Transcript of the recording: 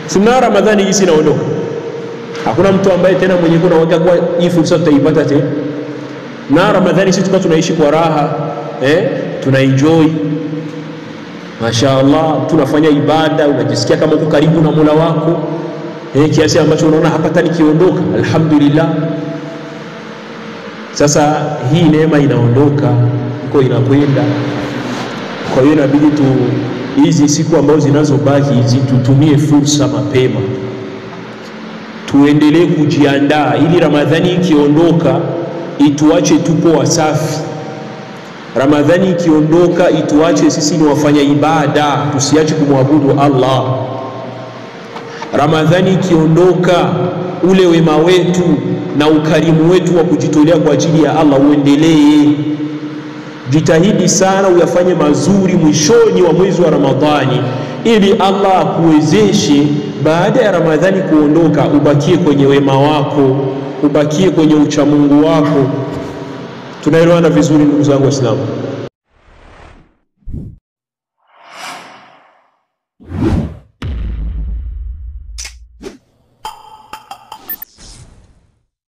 Sina Ramadhani hii inaondoka. Hakuna mtu ambaye tena mwenye kuna waka kwa hii fursa tutaipata tena. Na Ramadhani sisi tukao tunaishi kwa raha, tunaenjoy. Mashaallah, tunafanya ibada, unajisikia kama uko karibu na Mola wako. Kiasi ambacho unaona hapa nikiondoka, alhamdulillah. Sasa hii neema inaondoka, iko inakwenda. Kwa hiyo inabidi hizi siku ambazo zinazobaki hizi tutumie fursa mapema. Tuendelee kujiandaa ili Ramadhani ikiondoka ituache tupo wasafi. Ramadhani ikiondoka ituache sisi ni wafanya ibada, tusiache kumwabudu Allah. Ramadhani ikiondoka ule wema wetu na ukarimu wetu wa kujitolea kwa ajili ya Allah uendelee. Jitahidi sana uyafanye mazuri mwishoni wa mwezi wa Ramadhani ili Allah akuwezeshe baada ya Ramadhani kuondoka ubakie kwenye wema wako, ubakie kwenye uchamungu wako. Tunaelewana vizuri ndugu zangu Waislamu?